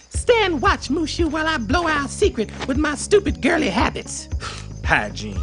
Stand watch, Mushu, while I blow our secret with my stupid girly habits. Hygiene.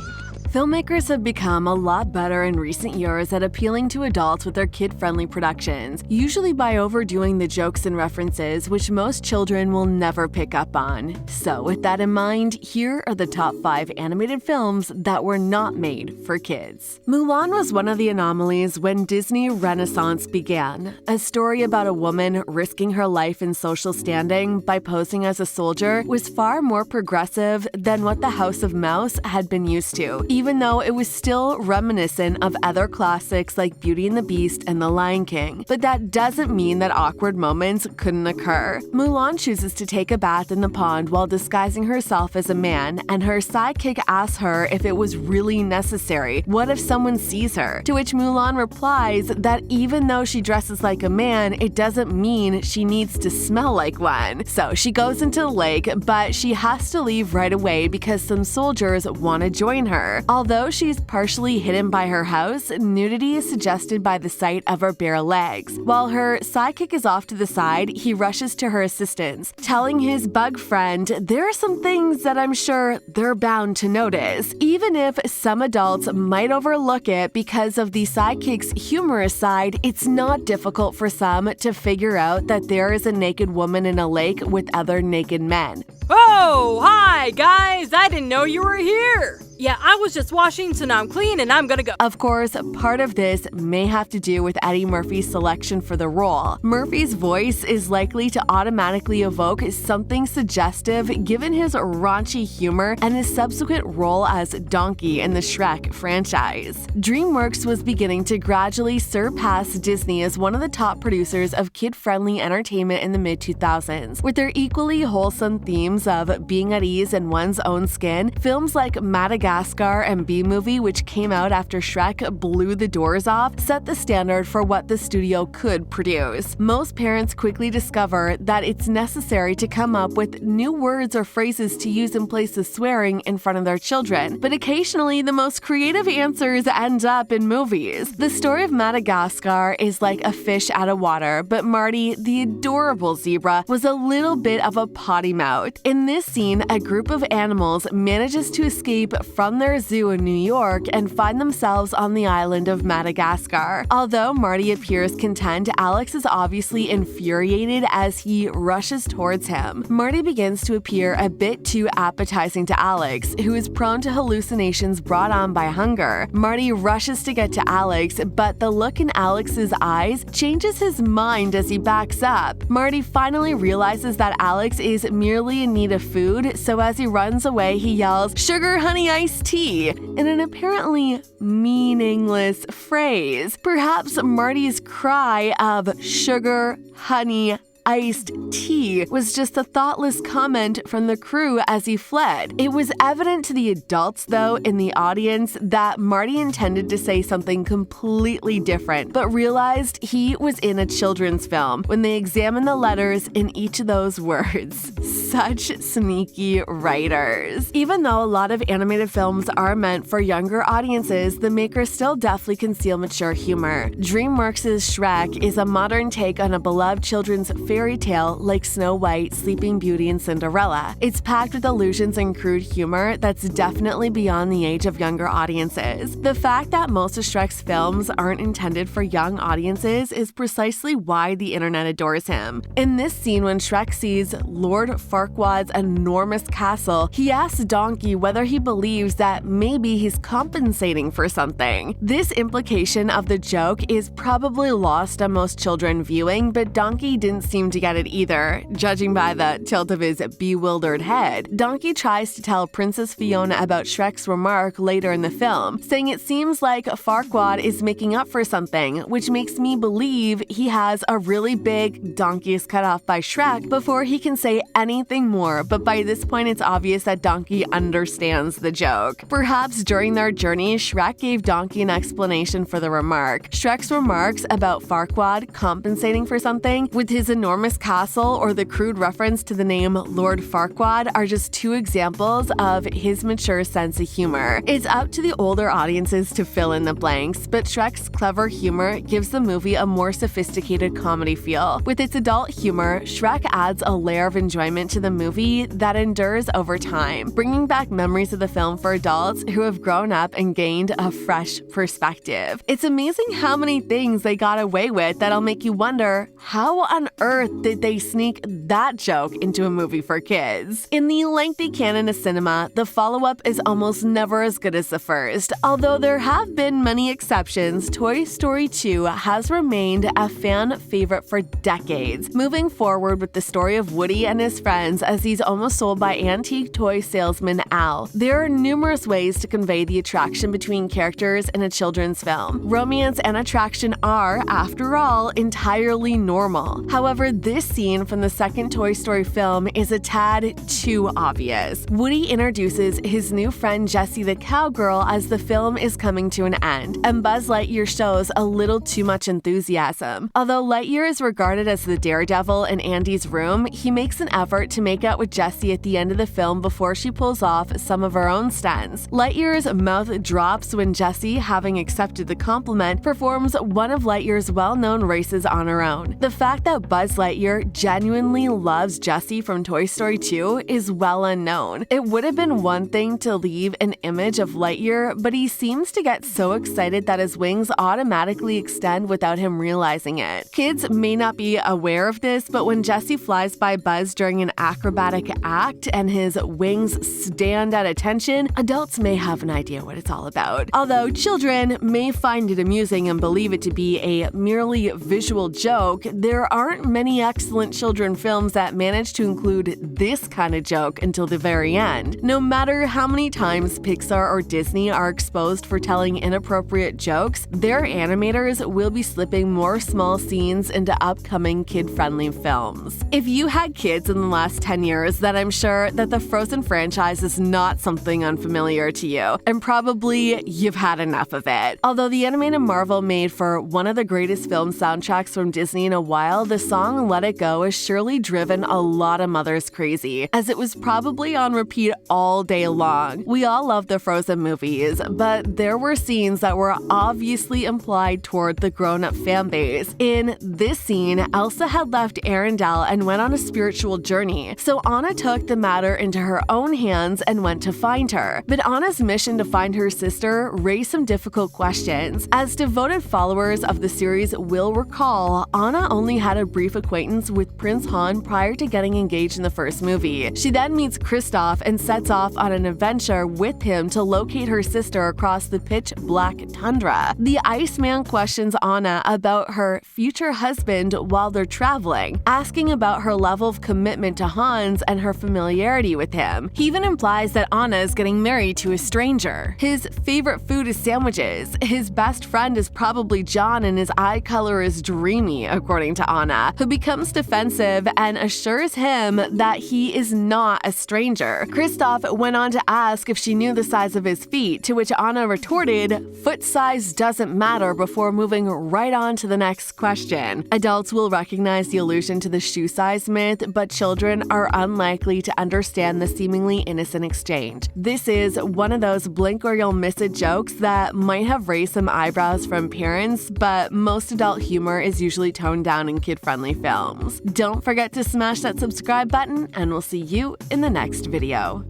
Filmmakers have become a lot better in recent years at appealing to adults with their kid-friendly productions, usually by overdoing the jokes and references which most children will never pick up on. So with that in mind, here are the top 5 animated films that were not made for kids. Mulan was one of the anomalies when Disney Renaissance began, a story about a woman risking her life and social standing by posing as a soldier was far more progressive than what the House of Mouse had been used to, even though it was still reminiscent of other classics like Beauty and the Beast and The Lion King. But that doesn't mean that awkward moments couldn't occur. Mulan chooses to take a bath in the pond while disguising herself as a man, and her sidekick asks her if it was really necessary. What if someone sees her? To which Mulan replies that even though she dresses like a man, it doesn't mean she needs to smell like one. So she goes into the lake, but she has to leave right away because some soldiers want to join her. Although she's partially hidden by her house, nudity is suggested by the sight of her bare legs. While her sidekick is off to the side, he rushes to her assistance, telling his bug friend there are some things that I'm sure they're bound to notice. Even if some adults might overlook it because of the sidekick's humorous side, it's not difficult for some to figure out that there is a naked woman in a lake with other naked men. Oh, hi, guys! I didn't know you were here! Yeah, I was just washing, so now I'm clean and I'm gonna go. Of course, part of this may have to do with Eddie Murphy's selection for the role. Murphy's voice is likely to automatically evoke something suggestive given his raunchy humor and his subsequent role as Donkey in the Shrek franchise. DreamWorks was beginning to gradually surpass Disney as one of the top producers of kid-friendly entertainment in the mid-2000s. With their equally wholesome themes of being at ease in one's own skin, films like Madagascar and B-Movie, which came out after Shrek blew the doors off, set the standard for what the studio could produce. Most parents quickly discover that it's necessary to come up with new words or phrases to use in place of swearing in front of their children, but occasionally the most creative answers end up in movies. The story of Madagascar is like a fish out of water, but Marty, the adorable zebra, was a little bit of a potty mouth. In this scene, a group of animals manages to escape from their zoo in New York and find themselves on the island of Madagascar. Although Marty appears content, Alex is obviously infuriated as he rushes towards him. Marty begins to appear a bit too appetizing to Alex, who is prone to hallucinations brought on by hunger. Marty rushes to get to Alex, but the look in Alex's eyes changes his mind as he backs up. Marty finally realizes that Alex is merely in need of food, so as he runs away, he yells, "Sugar, honey, iced tea," in an apparently meaningless phrase. Perhaps Marty's cry of "sugar, honey, iced tea" was just a thoughtless comment from the crew as he fled. It was evident to the adults, though, in the audience that Marty intended to say something completely different, but realized he was in a children's film when they examined the letters in each of those words. Such sneaky writers. Even though a lot of animated films are meant for younger audiences, the makers still deftly conceal mature humor. DreamWorks' Shrek is a modern take on a beloved children's fairy tale like Snow White, Sleeping Beauty, and Cinderella. It's packed with allusions and crude humor that's definitely beyond the age of younger audiences. The fact that most of Shrek's films aren't intended for young audiences is precisely why the internet adores him. In this scene, when Shrek sees Lord Farquaad's enormous castle, he asks Donkey whether he believes that maybe he's compensating for something. This implication of the joke is probably lost on most children viewing, but Donkey didn't seem to get it either, judging by the tilt of his bewildered head. Donkey tries to tell Princess Fiona about Shrek's remark later in the film, saying it seems like Farquaad is making up for something, which makes me believe he has a really big donkey is cut off by Shrek before he can say anything anything more, but by this point it's obvious that Donkey understands the joke. Perhaps during their journey, Shrek gave Donkey an explanation for the remark. Shrek's remarks about Farquaad compensating for something with his enormous castle or the crude reference to the name Lord Farquaad are just two examples of his mature sense of humor. It's up to the older audiences to fill in the blanks, but Shrek's clever humor gives the movie a more sophisticated comedy feel. With its adult humor, Shrek adds a layer of enjoyment to the movie that endures over time, bringing back memories of the film for adults who have grown up and gained a fresh perspective. It's amazing how many things they got away with that'll make you wonder, how on earth did they sneak that joke into a movie for kids? In the lengthy canon of cinema, the follow-up is almost never as good as the first. Although there have been many exceptions, Toy Story 2 has remained a fan favorite for decades, moving forward with the story of Woody and his friends as he's almost sold by antique toy salesman Al. There are numerous ways to convey the attraction between characters in a children's film. Romance and attraction are, after all, entirely normal. However, this scene from the second Toy Story film is a tad too obvious. Woody introduces his new friend Jessie the cowgirl as the film is coming to an end, and Buzz Lightyear shows a little too much enthusiasm. Although Lightyear is regarded as the daredevil in Andy's room, he makes an effort to make out with Jessie at the end of the film before she pulls off some of her own stunts. Lightyear's mouth drops when Jessie, having accepted the compliment, performs one of Lightyear's well-known races on her own. The fact that Buzz Lightyear genuinely loves Jessie from Toy Story 2 is well unknown. It would have been one thing to leave an image of Lightyear, but he seems to get so excited that his wings automatically extend without him realizing it. Kids may not be aware of this, but when Jessie flies by Buzz during an acrobatic act and his wings stand at attention, adults may have an idea what it's all about. Although children may find it amusing and believe it to be a merely visual joke, there aren't many excellent children films that manage to include this kind of joke until the very end. No matter how many times Pixar or Disney are exposed for telling inappropriate jokes, their animators will be slipping more small scenes into upcoming kid-friendly films. If you had kids in the last 10 years, then I'm sure that the Frozen franchise is not something unfamiliar to you, and probably you've had enough of it. Although the animated Marvel made for one of the greatest film soundtracks from Disney in a while, the song Let It Go has surely driven a lot of mothers crazy, as it was probably on repeat all day long. We all love the Frozen movies, but there were scenes that were obviously implied toward the grown-up fan base. In this scene, Elsa had left Arendelle and went on a spiritual journey, so Anna took the matter into her own hands and went to find her. But Anna's mission to find her sister raised some difficult questions. As devoted followers of the series will recall, Anna only had a brief acquaintance with Prince Han prior to getting engaged in the first movie. She then meets Kristoff and sets off on an adventure with him to locate her sister across the pitch-black tundra. The Iceman questions Anna about her future husband while they're traveling, asking about her level of commitment to Hans and her familiarity with him. He even implies that Anna is getting married to a stranger. His favorite food is sandwiches. His best friend is probably John and his eye color is dreamy, according to Anna, who becomes defensive and assures him that he is not a stranger. Kristoff went on to ask if she knew the size of his feet, to which Anna retorted, "Foot size doesn't matter," before moving right on to the next question. Adults will recognize the allusion to the shoe size myth, but children are unlikely to understand the seemingly innocent exchange. This is one of those blink or you'll miss it jokes that might have raised some eyebrows from parents, but most adult humor is usually toned down in kid-friendly films. Don't forget to smash that subscribe button, and we'll see you in the next video.